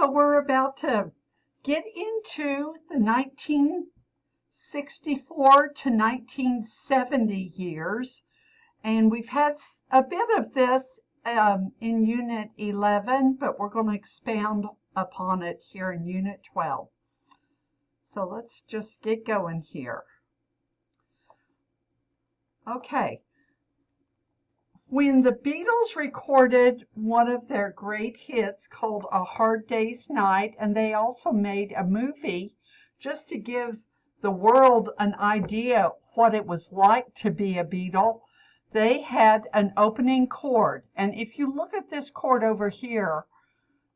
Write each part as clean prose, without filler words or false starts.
So we're about to get into the 1964 to 1970 years, and we've had a bit of this in Unit 11, but we're going to expound upon it here in Unit 12. So let's just get going here. Okay. When the Beatles recorded one of their great hits called A Hard Day's Night, and they also made a movie just to give the world an idea what it was like to be a Beatle, they had an opening chord. And if you look at this chord over here,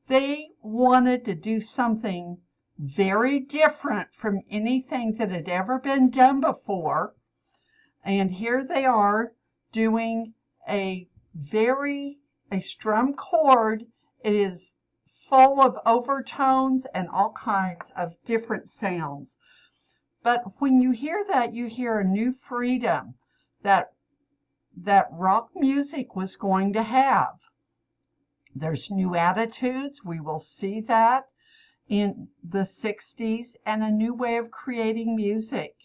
they wanted to do something very different from anything that had ever been done before. And here they are doing a strum chord. It is full of overtones and all kinds of different sounds. But when you hear that, you hear a new freedom that rock music was going to have. There's new attitudes. We will see that in the 60s, and a new way of creating music.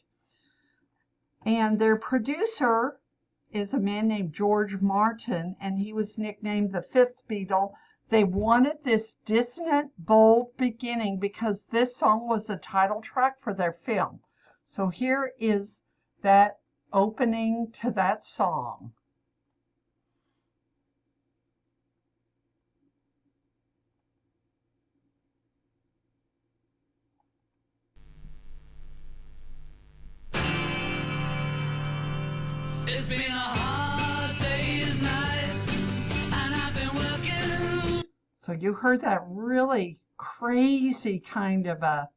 And their producer is a man named George Martin, and he was nicknamed the Fifth Beatle. They wanted this dissonant, bold beginning because this song was the title track for their film. So here is that opening to that song. It's been a hard day's night, and I've been working. So you heard that really crazy kind of a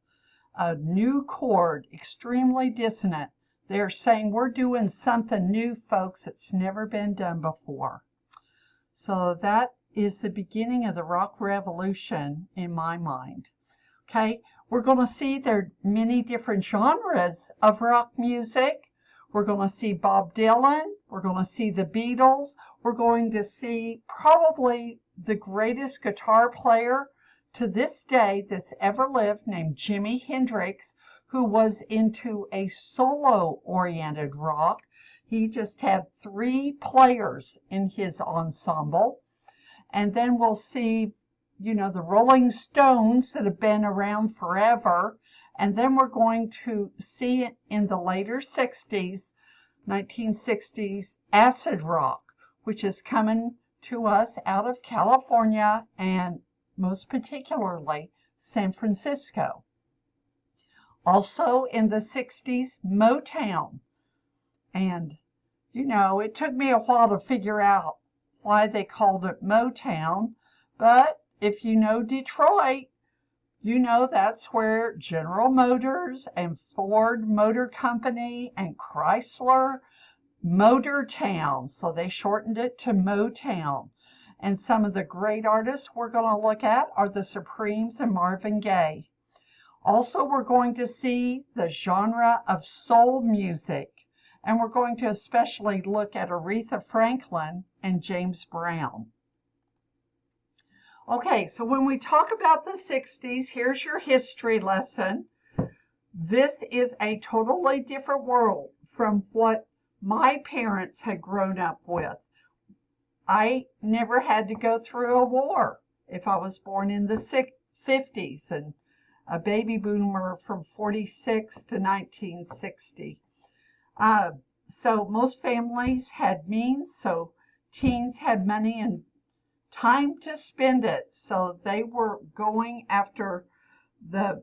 new chord, extremely dissonant. They're saying we're doing something new, folks. It's never been done before. So that is the beginning of the rock revolution in my mind. Okay, we're going to see there are many different genres of rock music. We're going to see Bob Dylan. We're going to see the Beatles. We're going to see probably the greatest guitar player to this day that's ever lived, named Jimi Hendrix, who was into a solo-oriented rock. He just had 3 players in his ensemble. And then we'll see, the Rolling Stones that have been around forever. And then we're going to see in the later 60s, 1960s, acid rock, which is coming to us out of California and most particularly San Francisco. Also in the 60s, Motown. And, it took me a while to figure out why they called it Motown, but if you know Detroit, that's where General Motors and Ford Motor Company and Chrysler, Motor Town, so they shortened it to Motown. And some of the great artists we're going to look at are the Supremes and Marvin Gaye. Also, we're going to see the genre of soul music, and we're going to especially look at Aretha Franklin and James Brown. Okay, so when we talk about the 60s, here's your history lesson. This is a totally different world from what my parents had grown up with. I never had to go through a war if I was born in the 50s and a baby boomer from 46 to 1960. So most families had means, so teens had money and time to spend it, so they were going after the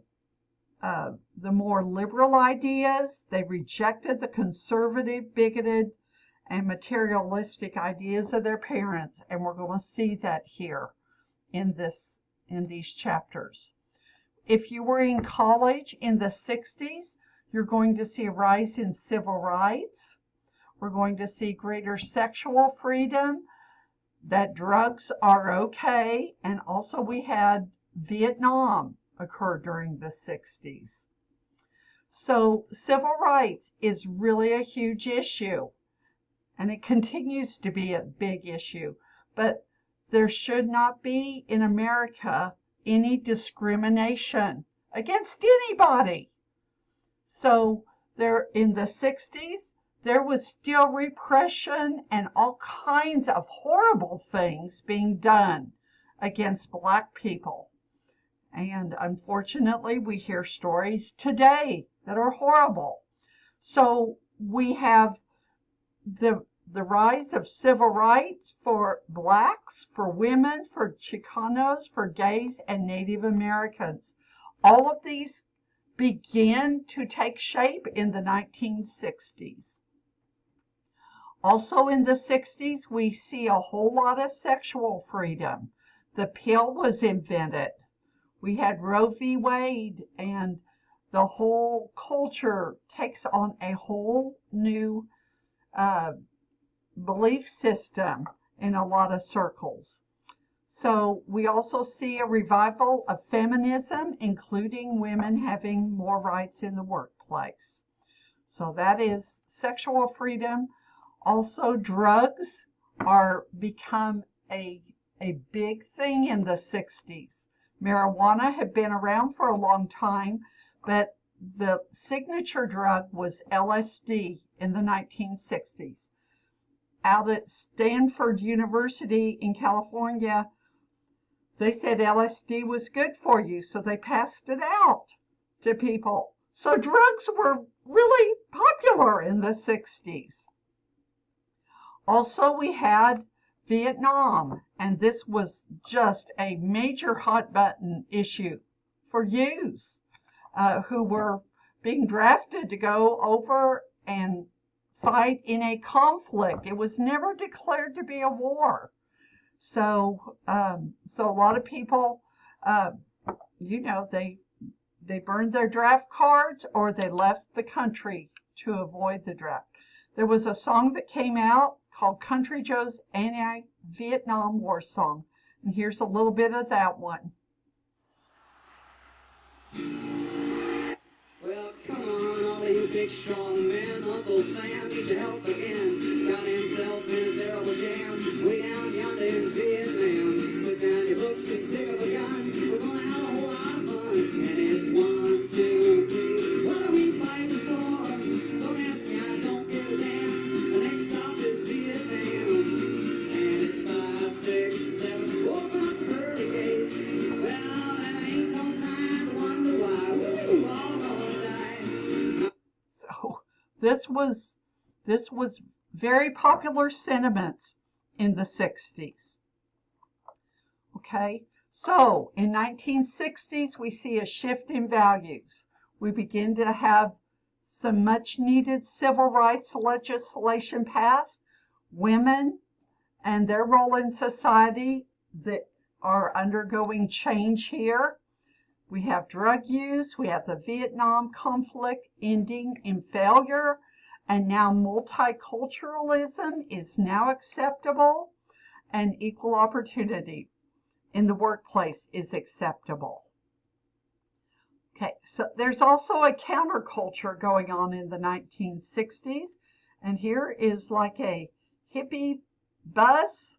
more liberal ideas. They rejected the conservative, bigoted, and materialistic ideas of their parents, and we're going to see that here in these chapters. If you were in college in the 60s, you're going to see a rise in civil rights. We're going to see greater sexual freedom, that drugs are okay, and also we had Vietnam occur during the 60s. So civil rights is really a huge issue, and it continues to be a big issue, but there should not be in America any discrimination against anybody. So there in the 60s, there was still repression and all kinds of horrible things being done against Black people. And unfortunately, we hear stories today that are horrible. So we have the rise of civil rights for Blacks, for women, for Chicanos, for gays, and Native Americans. All of these began to take shape in the 1960s. Also in the 60s, we see a whole lot of sexual freedom. The pill was invented. We had Roe v. Wade, and the whole culture takes on a whole new belief system in a lot of circles. So we also see a revival of feminism, including women having more rights in the workplace. So that is sexual freedom. Also, drugs are become a big thing in the 60s. Marijuana had been around for a long time, but the signature drug was LSD in the 1960s. Out at Stanford University in California, they said LSD was good for you, so they passed it out to people. So drugs were really popular in the 60s. Also, we had Vietnam, and this was just a major hot button issue for youths who were being drafted to go over and fight in a conflict. It was never declared to be a war. So a lot of people, they burned their draft cards or they left the country to avoid the draft. There was a song that came out called Country Joe's Anti-Vietnam War Song. And here's a little bit of that one. Well, come on, all of you big strong men. Uncle Sam needs your help again. Got himself in a terrible jam. Way down yonder in Vietnam. Put down your books and pick up a gun. We're gonna have a whole lot of fun. And it's 1, 2, 3. What are we fighting for? Don't ask me, I don't give a damn. The next stop is Vietnam. And it's 5, 6, 7. Open up the pearly gates. Well, there ain't no time to wonder why. We're all gonna die. So this was very popular sentiments in the 60s. Okay, so in 1960s we see a shift in values. We begin to have some much needed civil rights legislation passed. Women and their role in society that are undergoing change here. We have drug use, we have the Vietnam conflict ending in failure, and now multiculturalism is now acceptable, and equal opportunity in the workplace is acceptable. Okay, so there's also a counterculture going on in the 1960s, and here is like a hippie bus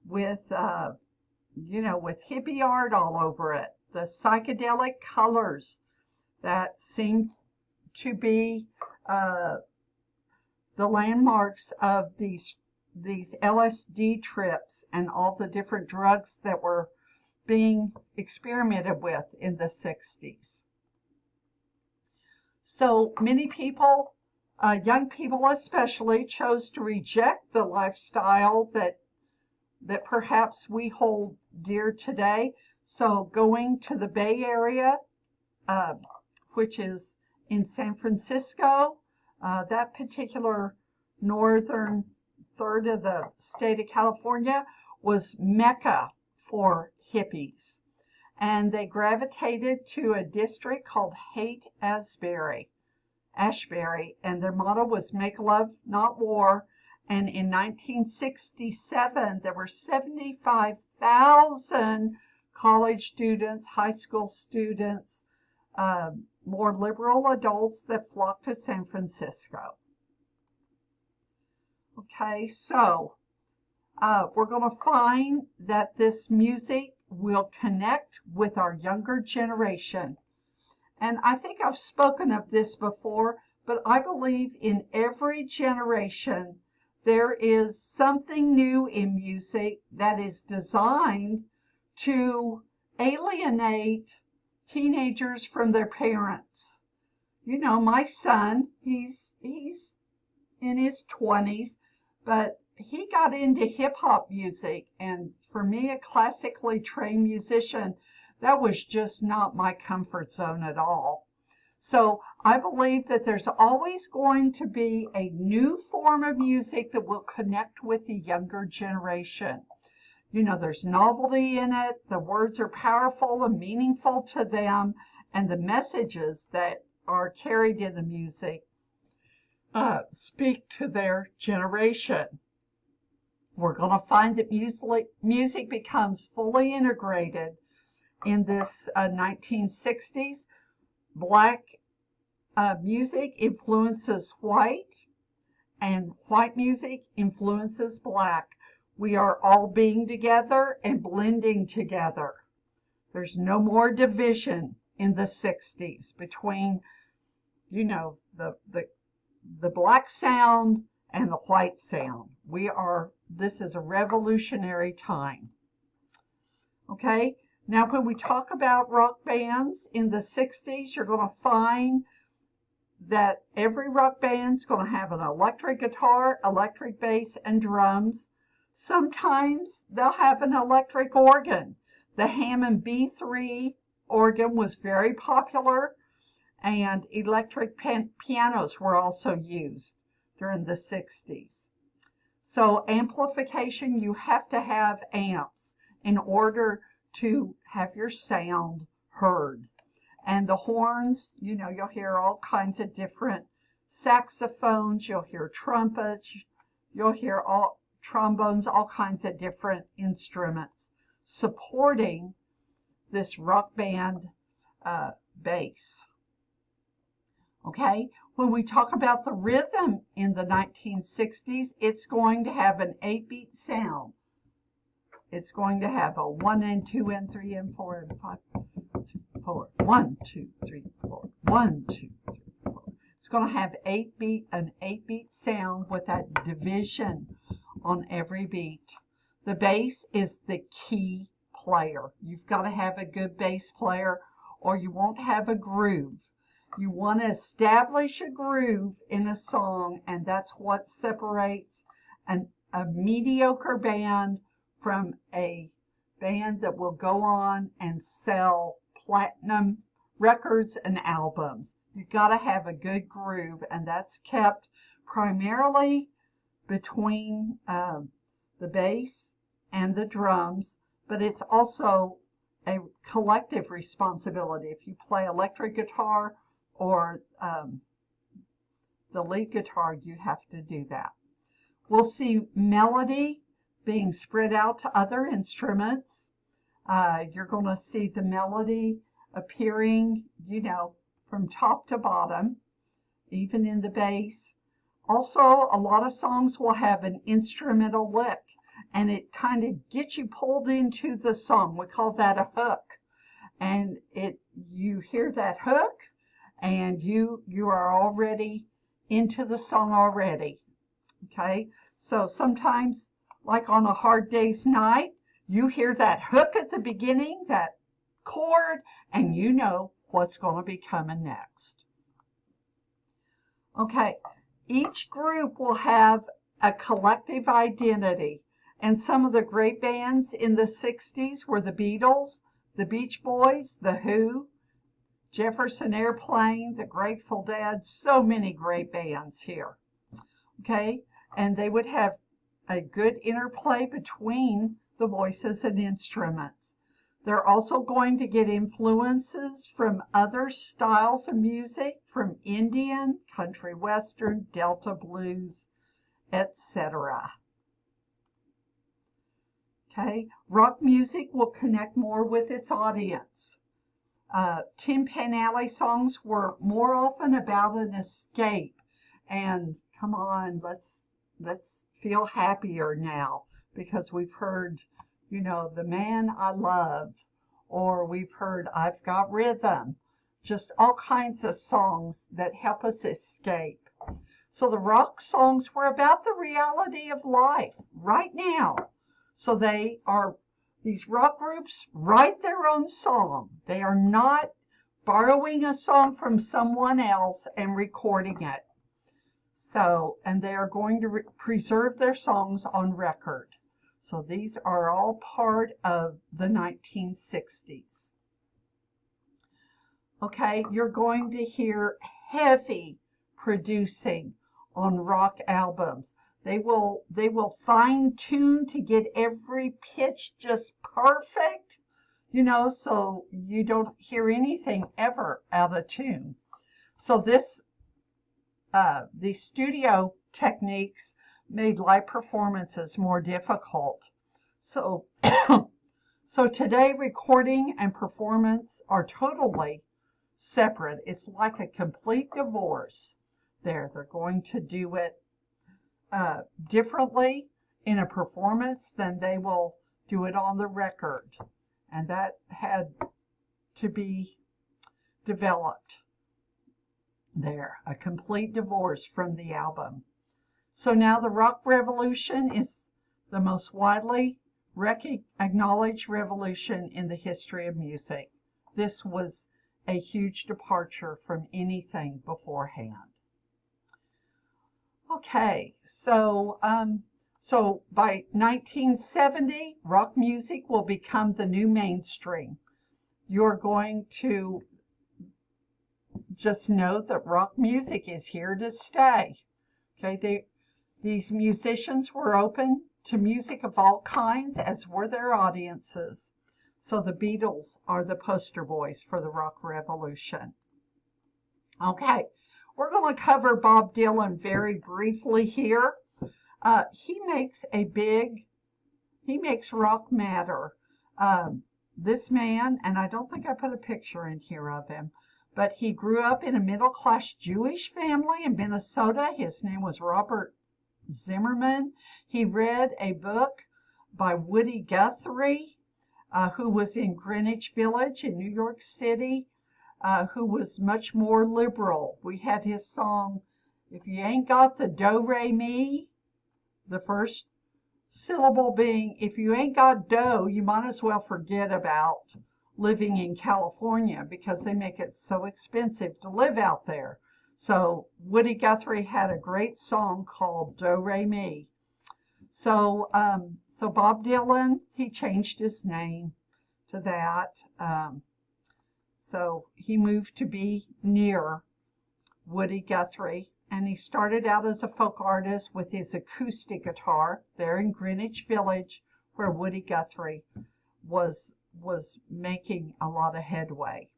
with, with hippie art all over it. The psychedelic colors that seem to be the landmarks of these LSD trips and all the different drugs that were being experimented with in the 60s. So many people, young people especially, chose to reject the lifestyle that perhaps we hold dear today. So going to the Bay Area, which is in San Francisco, that particular northern third of the state of California was Mecca for hippies. And they gravitated to a district called Haight-Ashbury. And their motto was make love, not war. And in 1967, there were 75,000 college students, high school students, more liberal adults that flocked to San Francisco. Okay, so we're going to find that this music will connect with our younger generation. And I think I've spoken of this before, but I believe in every generation there is something new in music that is designed to alienate teenagers from their parents. You know, my son, he's in his 20s, but he got into hip hop music, and for me, a classically trained musician, that was just not my comfort zone at all. So I believe that there's always going to be a new form of music that will connect with the younger generation. You know, there's novelty in it, the words are powerful and meaningful to them, and the messages that are carried in the music speak to their generation. We're going to find that music becomes fully integrated in this 1960s. Black music influences white, and white music influences black. We are all being together and blending together. There's no more division in the 60s between, you know, the black sound and the white sound. This is a revolutionary time. Okay, now when we talk about rock bands in the 60s, you're going to find that every rock band's going to have an electric guitar, electric bass, and drums. Sometimes they'll have an electric organ. The Hammond B3 organ was very popular, and electric pianos were also used during the 60s. So amplification, you have to have amps in order to have your sound heard. And the horns, you know, you'll hear all kinds of different saxophones, you'll hear trumpets, you'll hear all trombones, all kinds of different instruments supporting this rock band bass. Okay, when we talk about the rhythm in the 1960s, it's going to have an 8-beat sound. It's going to have a 1 and 2 and 3 and 4 and 5, 4, 1, 2, 3, 4, 1, 2, 3, 4. It's going to have an 8-beat sound with that division on every beat. The bass is the key player. You've got to have a good bass player or you won't have a groove. You want to establish a groove in a song, and that's what separates a mediocre band from a band that will go on and sell platinum records and albums. You've got to have a good groove, and that's kept primarily between the bass and the drums, but it's also a collective responsibility. If you play electric guitar or the lead guitar, you have to do that. We'll see melody being spread out to other instruments. You're going to see the melody appearing, you know, from top to bottom, even in the bass. Also, a lot of songs will have an instrumental lick, and it kind of gets you pulled into the song. We call that a hook. And you hear that hook, and you are already into the song already. Okay, so sometimes, like on a hard day's night, you hear that hook at the beginning, that chord, and you know what's going to be coming next. Okay, each group will have a collective identity, and some of the great bands in the 60s were the Beatles, the Beach Boys, the Who, Jefferson Airplane, the Grateful Dead, so many great bands here. Okay, and they would have a good interplay between the voices and instruments. They're also going to get influences from other styles of music, from Indian, country western, Delta blues, etc. Okay, rock music will connect more with its audience. Tin Pan Alley songs were more often about an escape and come on, let's feel happier now because we've heard, you know, The Man I Love, or we've heard I've Got Rhythm, just all kinds of songs that help us escape. So the rock songs were about the reality of life right now. So these rock groups write their own song. They are not borrowing a song from someone else and recording it. So, and they are going to preserve their songs on record. So these are all part of the 1960s. Okay, you're going to hear heavy producing on rock albums. They will fine tune to get every pitch just perfect, you know, so you don't hear anything ever out of tune. So these studio techniques made live performances more difficult. So so today recording and performance are totally separate. It's like a complete divorce. They're going to do it differently in a performance than they will do it on the record. And that had to be developed there, a complete divorce from the album. So now the rock revolution is the most widely acknowledged revolution in the history of music. This was a huge departure from anything beforehand. Okay, so by 1970, rock music will become the new mainstream. You're going to just know that rock music is here to stay. Okay, these musicians were open to music of all kinds, as were their audiences. So the Beatles are the poster boys for the rock revolution. Okay, we're going to cover Bob Dylan very briefly here. He makes rock matter. This man, and I don't think I put a picture in here of him, but he grew up in a middle-class Jewish family in Minnesota. His name was Robert Zimmerman. He read a book by Woody Guthrie, who was in Greenwich Village in New York City, who was much more liberal. We had his song, If You Ain't Got the Do-Re-Mi, the first syllable being, if you ain't got dough, you might as well forget about living in California because they make it so expensive to live out there. So Woody Guthrie had a great song called Do-Re-Mi. So Bob Dylan, he changed his name to that. So he moved to be near Woody Guthrie, and he started out as a folk artist with his acoustic guitar there in Greenwich Village, where Woody Guthrie was making a lot of headway.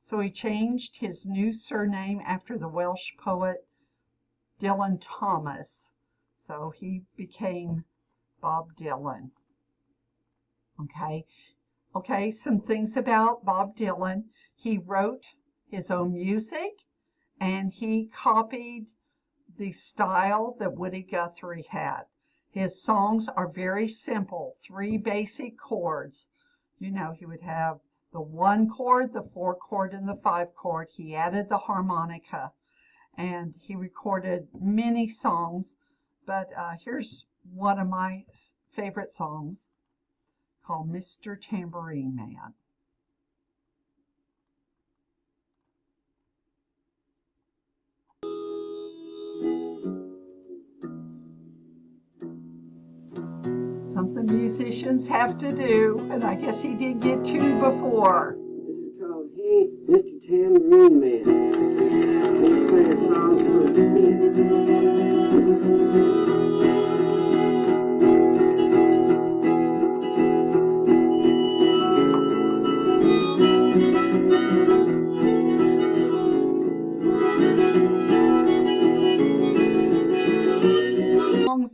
So he changed his new surname after the Welsh poet Dylan Thomas. So he became Bob Dylan. Okay, some things about Bob Dylan. He wrote his own music, and he copied the style that Woody Guthrie had. His songs are very simple, 3 basic chords. You know, he would have the 1 chord, the 4 chord, and the 5 chord. He added the harmonica, and he recorded many songs, but here's one of my favorite songs called Mr. Tambourine Man. Something musicians have to do, and I guess he did get 2 before. This is called Hey, Mr. Tambourine Man. Let's play a song for me.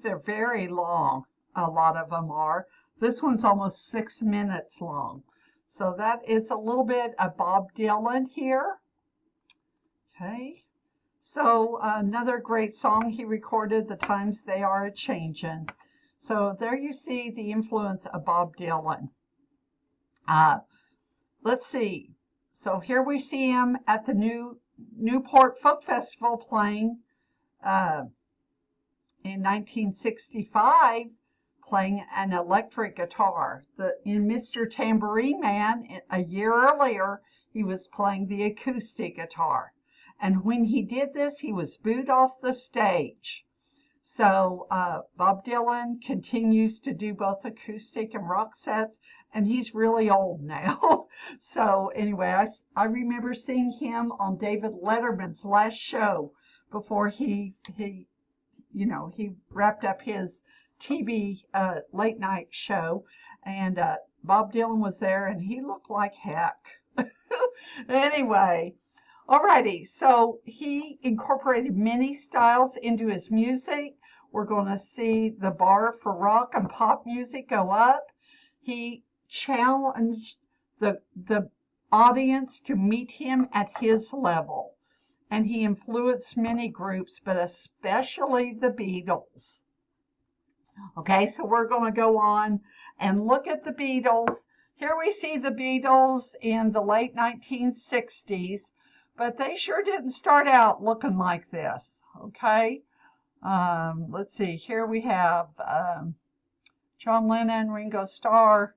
They're very long. A lot of them are. This one's almost 6 minutes long. So that is a little bit of Bob Dylan here. Okay. So another great song he recorded, The Times They Are a Changin'. So there you see the influence of Bob Dylan. Let's see. So here we see him at the Newport Folk Festival playing in 1965, playing an electric guitar. In Mr. Tambourine Man, a year earlier, he was playing the acoustic guitar. And when he did this, he was booed off the stage. So Bob Dylan continues to do both acoustic and rock sets, and he's really old now. So anyway, I remember seeing him on David Letterman's last show before he wrapped up his TV late night show, and Bob Dylan was there, and he looked like heck. Anyway, alrighty, so he incorporated many styles into his music. We're going to see the bar for rock and pop music go up. He challenged the audience to meet him at his level, and he influenced many groups, but especially the Beatles. Okay, so we're going to go on and look at the Beatles. Here we see the Beatles in the late 1960s, but they sure didn't start out looking like this. Okay, let's see. Here we have John Lennon, Ringo Starr,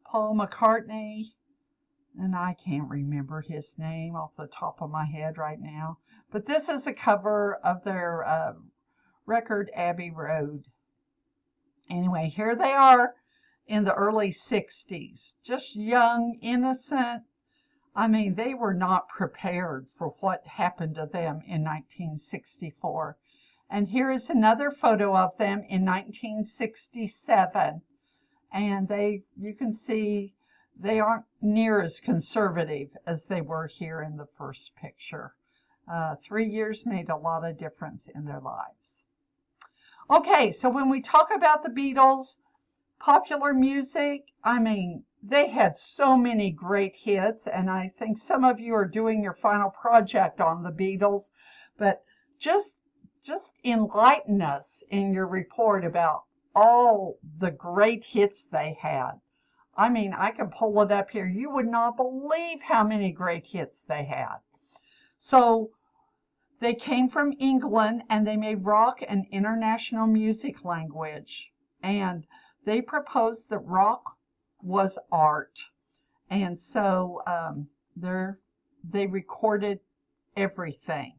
Paul McCartney, and I can't remember his name off the top of my head right now. But this is a cover of their record Abbey Road. Anyway, here they are in the early 60s, just young, innocent. I mean, they were not prepared for what happened to them in 1964. And here is another photo of them in 1967. And you can see they aren't near as conservative as they were here in the first picture. 3 years made a lot of difference in their lives. Okay, so when we talk about the Beatles, popular music, I mean, they had so many great hits, and I think some of you are doing your final project on the Beatles, but just enlighten us in your report about all the great hits they had. I mean, I can pull it up here. You would not believe how many great hits they had. So they came from England, and they made rock an international music language. And they proposed that rock was art. And so they recorded everything.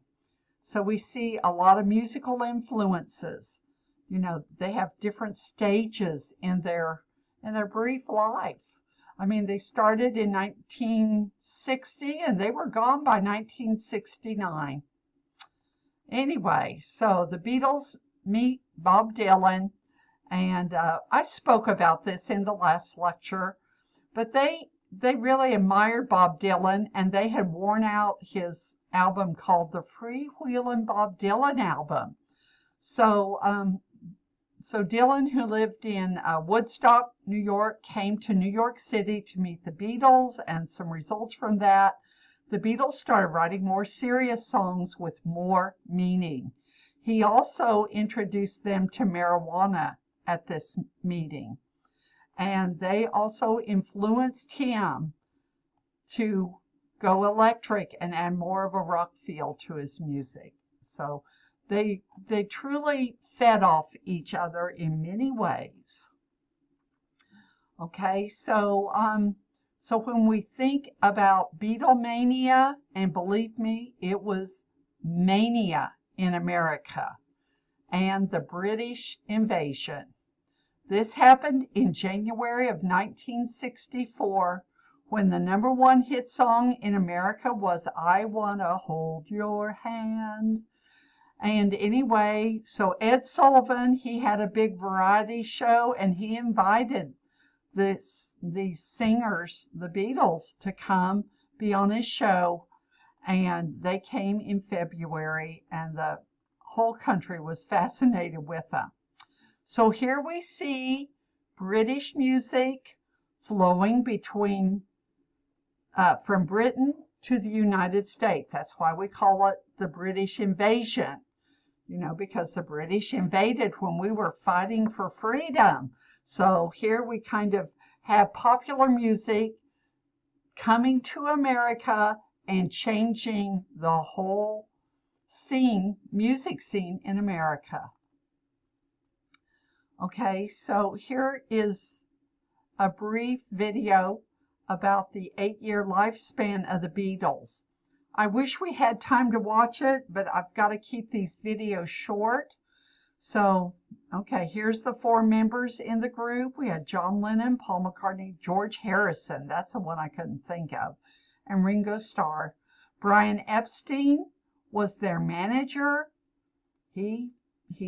So we see a lot of musical influences. You know, they have different stages in their brief life. I mean, they started in 1960 and they were gone by 1969. Anyway, so the Beatles meet Bob Dylan, and I spoke about this in the last lecture, but they really admired Bob Dylan, and they had worn out his album called the Freewheelin' Bob Dylan album. So Dylan, who lived in Woodstock, New York, came to New York City to meet the Beatles, and some results from that. The Beatles started writing more serious songs with more meaning. He also introduced them to marijuana at this meeting. And they also influenced him to go electric and add more of a rock feel to his music. So they truly fed off each other in many ways. Okay, so when we think about Beatlemania, and believe me, it was mania in America, and the British invasion. This happened in January of 1964, when the #1 hit song in America was I Wanna Hold Your Hand. And anyway, so Ed Sullivan, he had a big variety show, and he invited these singers, the Beatles, to come be on his show, and they came in February, and the whole country was fascinated with them. So here we see British music flowing from Britain to the United States. That's why we call it the British invasion. because the British invaded when we were fighting for freedom. So here we kind of have popular music coming to America and changing the whole music scene in America. Okay, so here is a brief video about the 8-year lifespan of the Beatles. I wish we had time to watch it, but I've got to keep these videos short. So, okay, here's the 4 members in the group. We had John Lennon, Paul McCartney, George Harrison, that's the one I couldn't think of, and Ringo Starr. Brian Epstein was their manager. He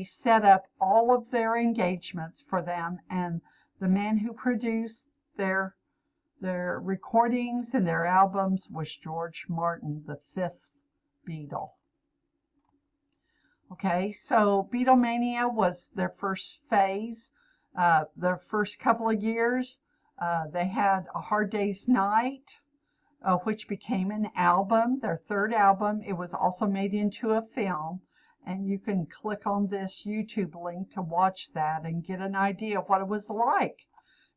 set up all of their engagements for them, and the man who produced their recordings and their albums was George Martin, the 5th Beatle. Okay, so Beatlemania was their first phase. Their first couple of years, they had A Hard Day's Night, which became an album, their 3rd album. It was also made into a film, and you can click on this YouTube link to watch that and get an idea of what it was like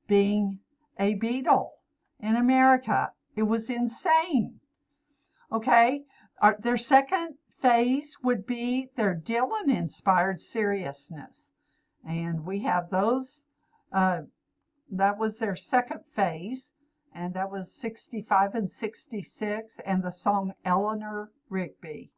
being a Beatle in America. It was insane. Okay, their second phase would be their Dylan-inspired seriousness, and we have those. That was their second phase, and that was 65 and 66, and the song Eleanor Rigby.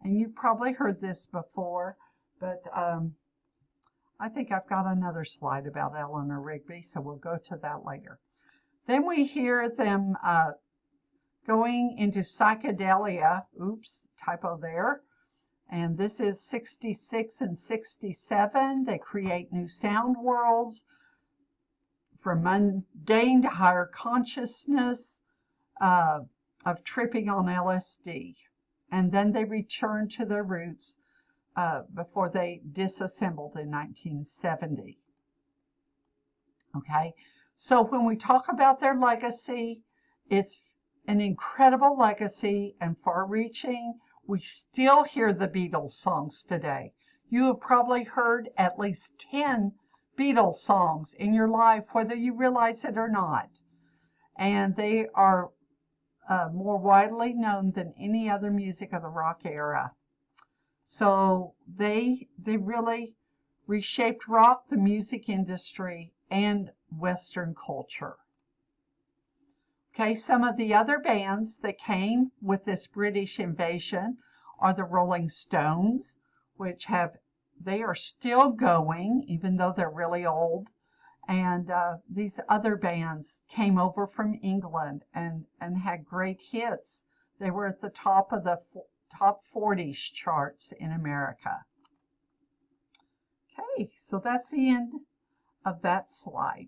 And you've probably heard this before, but I think I've got another slide about Eleanor Rigby, so we'll go to that later. Then we hear them going into psychedelia. Oops, typo there. And this is 66 and 67. They create new sound worlds from mundane to higher consciousness of tripping on LSD. And then they return to their roots before they disassembled in 1970. Okay, so when we talk about their legacy, it's an incredible legacy and far-reaching. We still hear the Beatles songs today. You have probably heard at least 10 Beatles songs in your life, whether you realize it or not. And they are more widely known than any other music of the rock era. So they really reshaped rock, the music industry, and Western culture. Okay, some of the other bands that came with this British invasion are the Rolling Stones, which they are still going, even though they're really old. And these other bands came over from England and had great hits. They were at the top of the top 40 charts in America. Okay, so that's the end of that slide.